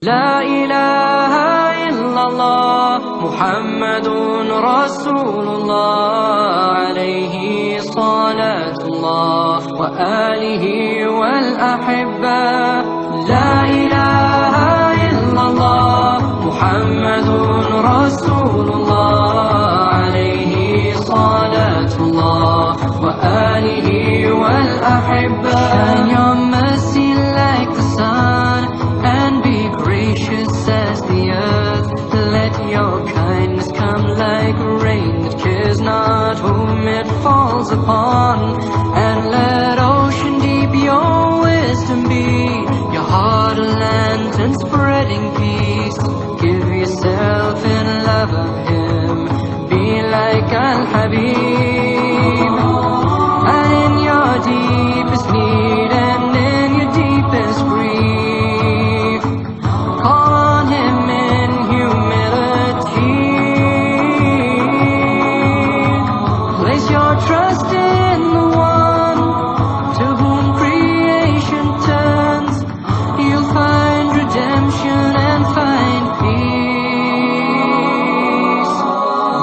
لا إله إلا الله محمد رسول الله عليه صلاة الله وآله والأحبة لا إله إلا الله محمد رسول الله عليه صلاة الله وآله والأحبة Shine your mercy like the sun and be gracious as the earth. Let your kindness come like rain that cares not whom it falls upon. And let ocean deep your wisdom be, your heart a lantern spreading peace. Give yourself in love of Him, be like Al-Habib. And in your deepest need and in your deepest grief, call on Him in humility. Place your trust in the one to whom creation turns. You'll find redemption and find peace.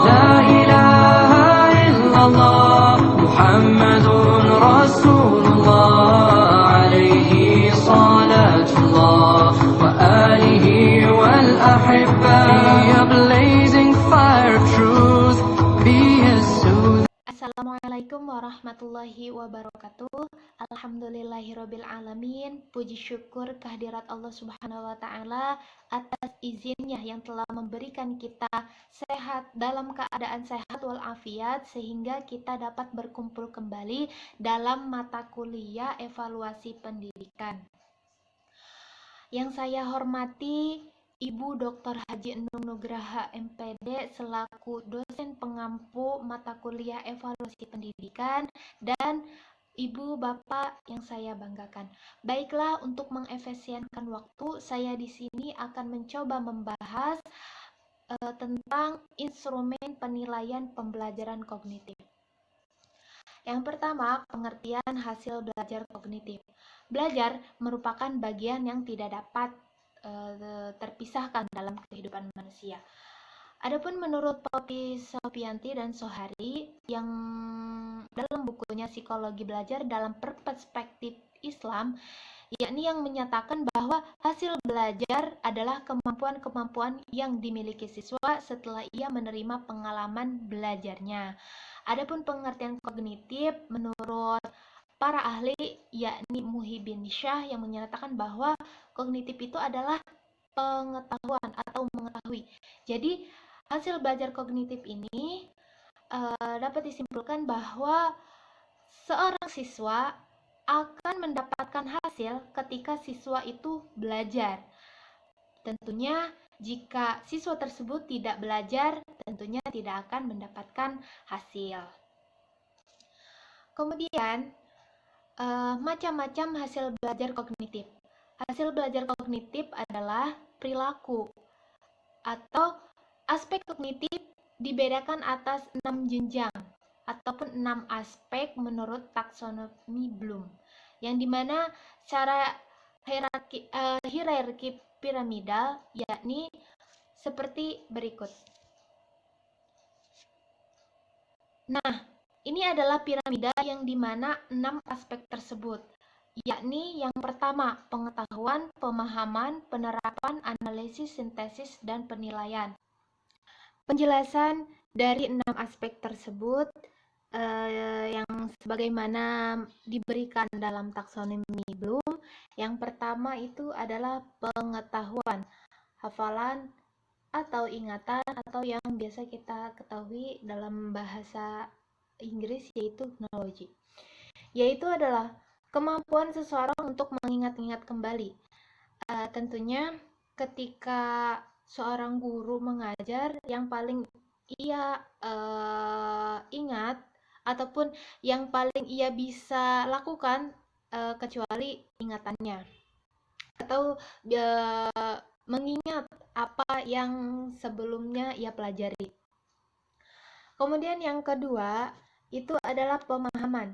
La ilaha illallah Muhammadun Rasulullah alayhi salatullah wa alihi wal ahibba. Be a blazing fire of truth, be a soothing. Assalamualaikum warahmatullahi wabarakatuh. Alhamdulillahirabbil alamin. Puji syukur kehadirat Allah Subhanahu wa taala atas izinnya yang telah memberikan kita sehat, dalam keadaan sehat walafiat, sehingga kita dapat berkumpul kembali dalam mata kuliah evaluasi pendidikan. Yang saya hormati Ibu Dr. Haji Enung Nugraha MPD selaku dosen pengampu mata kuliah evaluasi pendidikan, dan Ibu Bapak yang saya banggakan. Baiklah, untuk mengefisienkan waktu, saya di sini akan mencoba membahas tentang instrumen penilaian pembelajaran kognitif. Yang pertama, pengertian hasil belajar kognitif. Belajar merupakan bagian yang tidak dapat terpisahkan dalam kehidupan manusia. Adapun menurut Poppy Sofianti dan Sohari yang dalam bukunya Psikologi Belajar dalam Perspektif Islam, yakni yang menyatakan bahwa hasil belajar adalah kemampuan-kemampuan yang dimiliki siswa setelah ia menerima pengalaman belajarnya. Adapun pengertian kognitif menurut para ahli, yakni Muhyiddin Syah, yang menyatakan bahwa kognitif itu adalah pengetahuan atau mengetahui. Jadi hasil belajar kognitif ini dapat disimpulkan bahwa seorang siswa akan mendapatkan hasil ketika siswa itu belajar. Tentunya jika siswa tersebut tidak belajar, tentunya tidak akan mendapatkan hasil. Kemudian macam-macam hasil belajar kognitif. Hasil belajar kognitif adalah perilaku atau aspek kognitif dibedakan atas 6 jenjang ataupun 6 aspek menurut taksonomi Bloom, yang dimana cara hierarki piramidal yakni seperti berikut. Nah, ini adalah piramida yang dimana 6 aspek tersebut, yakni yang pertama pengetahuan, pemahaman, penerapan, analisis, sintesis, dan penilaian. Penjelasan dari 6 aspek tersebut yang sebagaimana diberikan dalam taksonomi Bloom. Yang pertama itu adalah pengetahuan, hafalan atau ingatan, atau yang biasa kita ketahui dalam bahasa Inggris yaitu knowledge, yaitu adalah kemampuan seseorang untuk mengingat-ingat kembali. Tentunya ketika seorang guru mengajar, yang paling ia ingat ataupun yang paling ia bisa lakukan kecuali ingatannya atau mengingat apa yang sebelumnya ia pelajari. Kemudian yang kedua itu adalah pemahaman.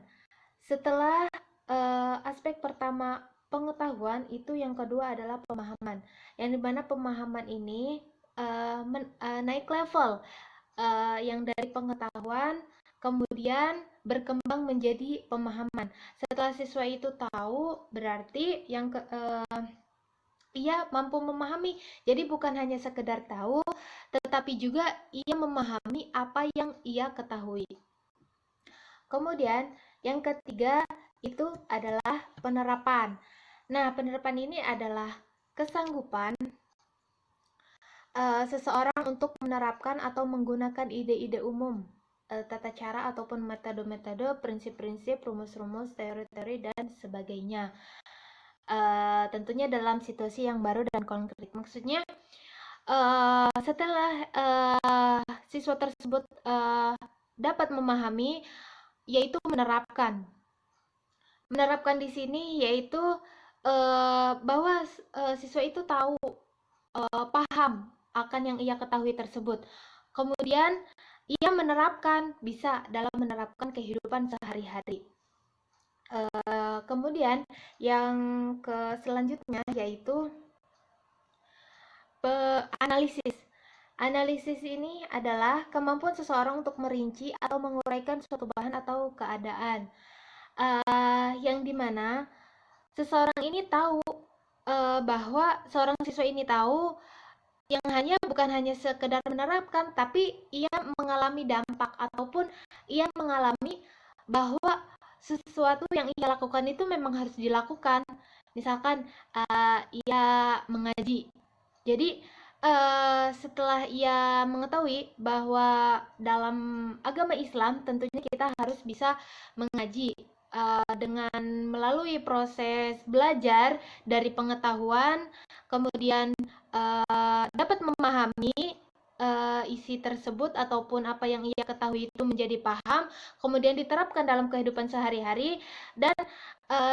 Setelah aspek pertama pengetahuan itu yang kedua adalah pemahaman. Yang dimana pemahaman ini naik level, yang dari pengetahuan kemudian berkembang menjadi pemahaman. Setelah siswa itu tahu, berarti ia mampu memahami. Jadi bukan hanya sekedar tahu, tetapi juga ia memahami apa yang ia ketahui. Kemudian yang ketiga itu adalah penerapan. Nah, penerapan ini adalah kesanggupan seseorang untuk menerapkan atau menggunakan ide-ide umum, tata cara ataupun metode-metode, prinsip-prinsip, rumus-rumus, teori-teori, dan sebagainya. Tentunya dalam situasi yang baru dan konkret. Maksudnya setelah siswa tersebut dapat memahami, yaitu menerapkan. Menerapkan di sini yaitu bahwa siswa itu tahu, paham akan yang ia ketahui tersebut. Kemudian ia menerapkan, bisa dalam menerapkan kehidupan sehari-hari. Kemudian yang selanjutnya yaitu analisis. Analisis ini adalah kemampuan seseorang untuk merinci atau menguraikan suatu bahan atau keadaan, yang dimana seseorang ini tahu, bahwa seorang siswa ini tahu yang bukan hanya sekedar menerapkan, tapi ia mengalami dampak ataupun ia mengalami bahwa sesuatu yang ia lakukan itu memang harus dilakukan. Misalkan ia mengaji. Jadi setelah ia mengetahui bahwa dalam agama Islam tentunya kita harus bisa mengaji dengan melalui proses belajar dari pengetahuan, kemudian dapat memahami isi tersebut ataupun apa yang ia ketahui itu menjadi paham, kemudian diterapkan dalam kehidupan sehari-hari, dan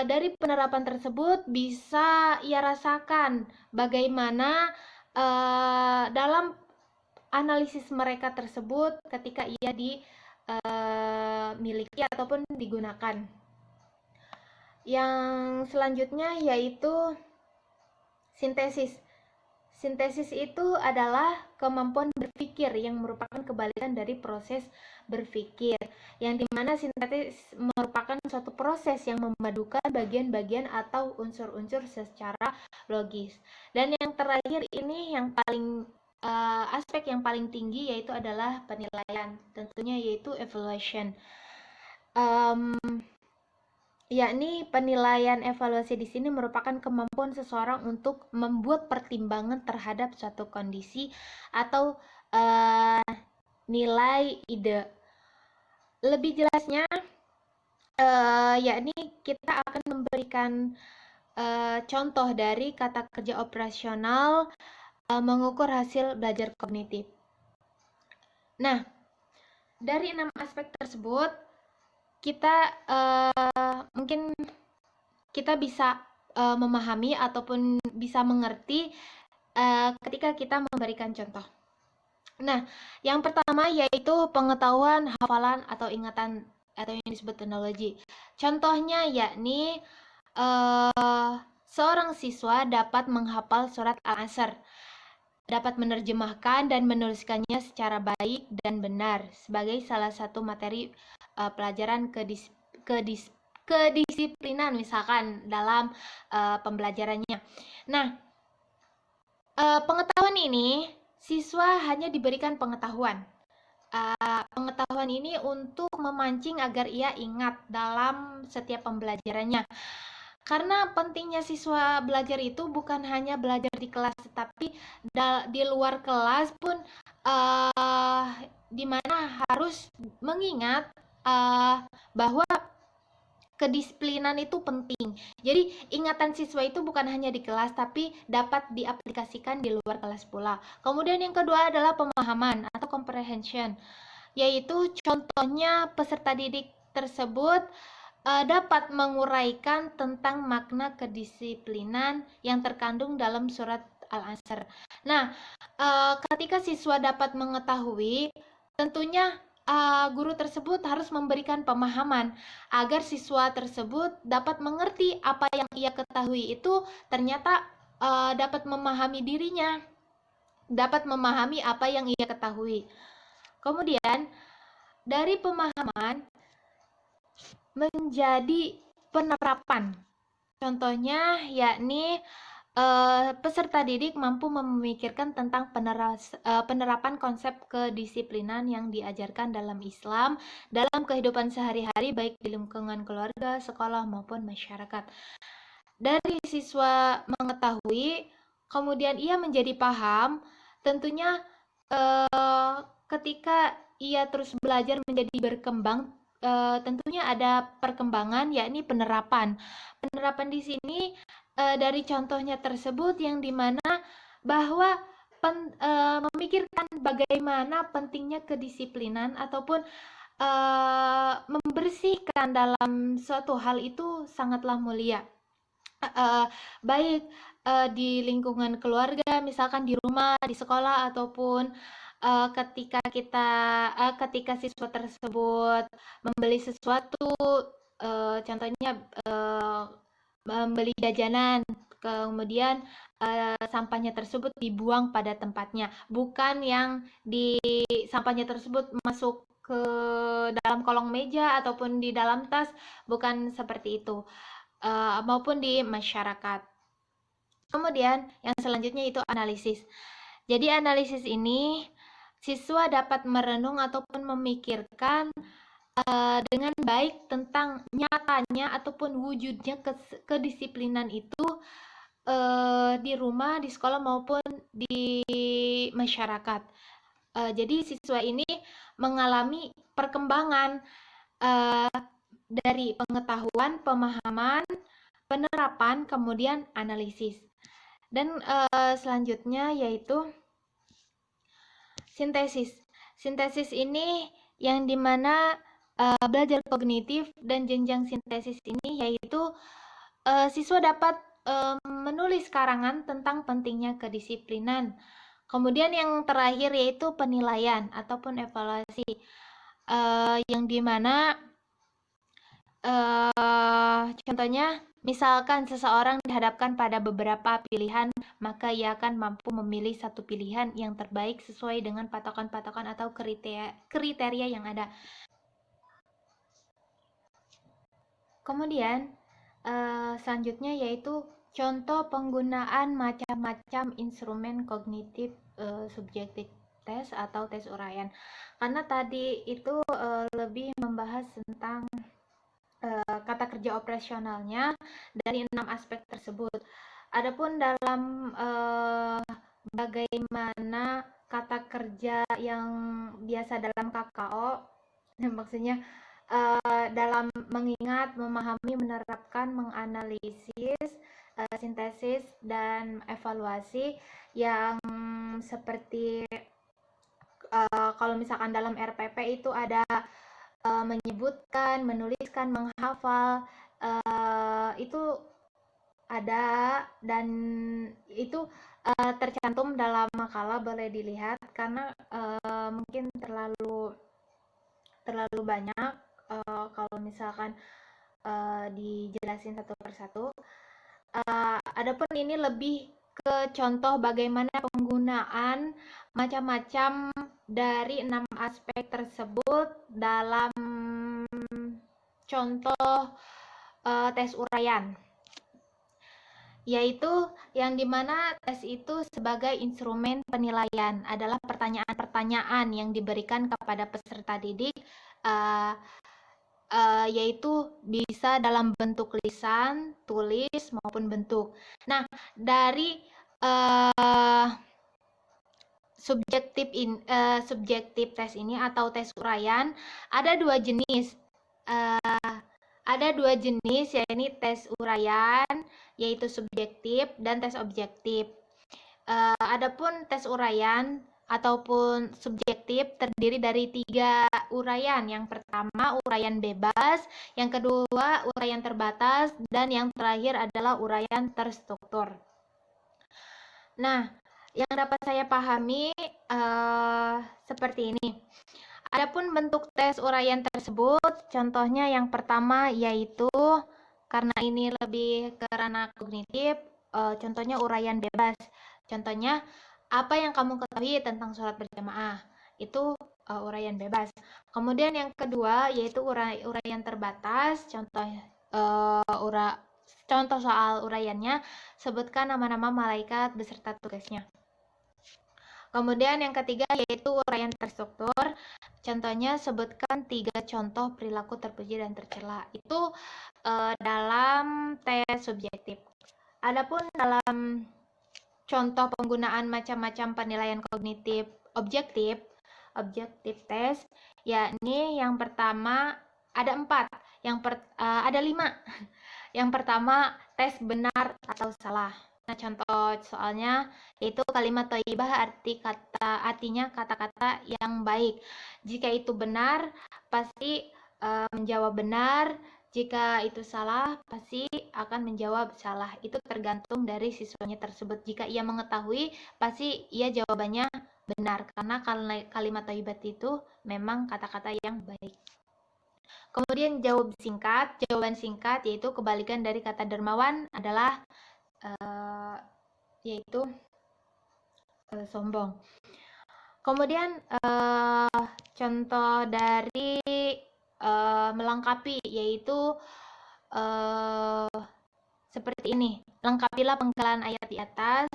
dari penerapan tersebut bisa ia rasakan bagaimana dalam analisis mereka tersebut ketika ia dimiliki ataupun digunakan. Yang selanjutnya yaitu sintesis. Sintesis itu adalah kemampuan berpikir yang merupakan kebalikan dari proses berpikir, yang dimana sintesis merupakan suatu proses yang memadukan bagian-bagian atau unsur-unsur secara logis. Dan yang terakhir ini yang paling aspek yang paling tinggi yaitu adalah penilaian, tentunya yaitu evaluation. Yakni penilaian evaluasi di sini merupakan kemampuan seseorang untuk membuat pertimbangan terhadap suatu kondisi atau nilai ide. Lebih jelasnya, yakni kita akan memberikan contoh dari kata kerja operasional mengukur hasil belajar kognitif. Nah, dari 6 aspek tersebut, kita mungkin kita bisa memahami ataupun bisa mengerti ketika kita memberikan contoh. Nah, yang pertama yaitu pengetahuan, hafalan, atau ingatan, atau yang disebut teknologi. Contohnya yakni seorang siswa dapat menghafal surat Al-Asr, dapat menerjemahkan dan menuliskannya secara baik dan benar sebagai salah satu materi pelajaran kedisiplinan misalkan dalam pembelajarannya. Nah, pengetahuan ini siswa hanya diberikan pengetahuan. Pengetahuan ini untuk memancing agar ia ingat dalam setiap pembelajarannya. Karena pentingnya siswa belajar itu bukan hanya belajar di kelas, tetapi di luar kelas pun di mana harus mengingat bahwa kedisiplinan itu penting. Jadi ingatan siswa itu bukan hanya di kelas, tapi dapat diaplikasikan di luar kelas pula. Kemudian yang kedua adalah pemahaman atau comprehension, yaitu contohnya peserta didik tersebut dapat menguraikan tentang makna kedisiplinan yang terkandung dalam surat Al-Asr. Nah, ketika siswa dapat mengetahui, tentunya guru tersebut harus memberikan pemahaman agar siswa tersebut dapat mengerti apa yang ia ketahui itu ternyata dapat memahami dirinya, dapat memahami apa yang ia ketahui. Kemudian dari pemahaman menjadi penerapan. Contohnya yakni peserta didik mampu memikirkan tentang penerapan konsep kedisiplinan yang diajarkan dalam Islam dalam kehidupan sehari-hari baik di lingkungan keluarga, sekolah maupun masyarakat. Dari siswa mengetahui, kemudian ia menjadi paham, tentunya ketika ia terus belajar menjadi berkembang, tentunya ada perkembangan yakni penerapan. Penerapan di sini dari contohnya tersebut yang dimana bahwa memikirkan bagaimana pentingnya kedisiplinan ataupun membersihkan dalam suatu hal itu sangatlah mulia. Baik di lingkungan keluarga, misalkan di rumah, di sekolah, ataupun ketika siswa tersebut membeli sesuatu, contohnya membeli jajanan, kemudian sampahnya tersebut dibuang pada tempatnya, bukan yang di sampahnya tersebut masuk ke dalam kolong meja ataupun di dalam tas, bukan seperti itu. Maupun di masyarakat. Kemudian yang selanjutnya itu analisis. Jadi analisis ini siswa dapat merenung ataupun memikirkan dengan baik tentang nyatanya ataupun wujudnya kedisiplinan itu di rumah, di sekolah maupun di masyarakat. Jadi siswa ini mengalami perkembangan dari pengetahuan, pemahaman, penerapan, kemudian analisis. Dan selanjutnya yaitu sintesis. Sintesis ini yang dimana belajar kognitif dan jenjang sintesis ini yaitu siswa dapat menulis karangan tentang pentingnya kedisiplinan. Kemudian yang terakhir yaitu penilaian ataupun evaluasi, yang dimana contohnya, misalkan seseorang dihadapkan pada beberapa pilihan, maka ia akan mampu memilih satu pilihan yang terbaik sesuai dengan patokan-patokan atau kriteria yang ada. Kemudian, selanjutnya yaitu contoh penggunaan macam-macam instrumen kognitif subjektif tes atau tes uraian. Karena tadi itu lebih membahas tentang kata kerja operasionalnya dari 6 aspek tersebut. Adapun dalam bagaimana kata kerja yang biasa dalam KKO, maksudnya dalam mengingat, memahami, menerapkan, menganalisis, sintesis, dan evaluasi yang seperti kalau misalkan dalam RPP itu ada menyebutkan, menuliskan, menghafal, itu ada dan itu tercantum dalam makalah, boleh dilihat karena mungkin terlalu banyak kalau misalkan dijelasin satu persatu. Adapun ini lebih ke contoh bagaimana penggunaan macam-macam dari 6 aspek tersebut dalam contoh tes uraian, yaitu yang dimana tes itu sebagai instrumen penilaian adalah pertanyaan-pertanyaan yang diberikan kepada peserta didik, yaitu bisa dalam bentuk lisan, tulis maupun bentuk. Nah, dari subjektif tes ini atau tes uraian ada dua jenis. Ada dua jenis, yakni tes uraian yaitu subjektif dan tes objektif. Adapun tes uraian ataupun subjektif terdiri dari 3 uraian. Yang pertama uraian bebas, yang kedua uraian terbatas, dan yang terakhir adalah uraian terstruktur. Nah, yang dapat saya pahami seperti ini. Adapun bentuk tes uraian tersebut, contohnya yang pertama yaitu karena ini lebih ke ranah kognitif, contohnya uraian bebas. Contohnya, apa yang kamu ketahui tentang sholat berjamaah? Itu uraian bebas. Kemudian yang kedua yaitu uraian terbatas. Contoh soal uraiannya, sebutkan nama-nama malaikat beserta tugasnya. Kemudian yang ketiga yaitu uraian terstruktur. Contohnya, sebutkan 3 contoh perilaku terpuji dan tercela. Itu dalam tes subjektif. Adapun dalam contoh penggunaan macam-macam penilaian kognitif objektif tes, yakni yang pertama ada 4, ada 5. Yang pertama, tes benar atau salah. Nah, contoh soalnya yaitu kalimat thayyibah artinya kata-kata yang baik. Jika itu benar, pasti menjawab benar. Jika itu salah, pasti akan menjawab salah. Itu tergantung dari siswanya tersebut. Jika ia mengetahui, pasti ia jawabannya benar. Karena kalimat thayyibat itu memang kata-kata yang baik. Kemudian jawaban singkat yaitu kebalikan dari kata dermawan adalah yaitu sombong. Kemudian contoh dari melengkapi yaitu seperti ini. Lengkapilah penggalan ayat di atas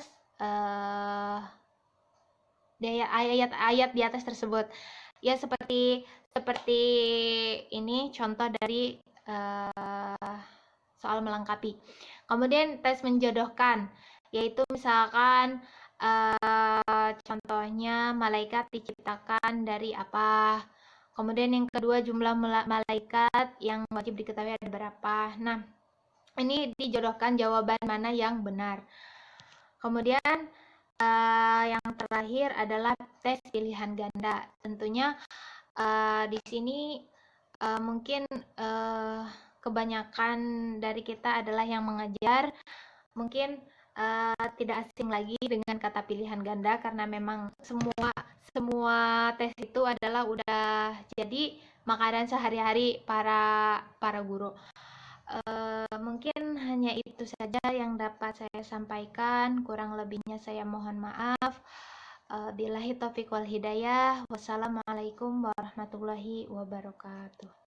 ayat di atas tersebut. Ya, seperti ini contoh dari soal melengkapi. Kemudian tes menjodohkan, yaitu misalkan contohnya malaikat diciptakan dari apa. Kemudian yang kedua, jumlah malaikat yang wajib diketahui ada berapa. Nah, ini dijodohkan jawaban mana yang benar. Kemudian yang terakhir adalah tes pilihan ganda. Tentunya di sini mungkin kebanyakan dari kita adalah yang mengajar, mungkin tidak asing lagi dengan kata pilihan ganda karena memang semua tes itu adalah udah jadi makanan sehari-hari para guru. Mungkin hanya itu saja yang dapat saya sampaikan, kurang lebihnya saya mohon maaf. Billahi taufiq wal hidayah. Wassalamualaikum warahmatullahi wabarakatuh.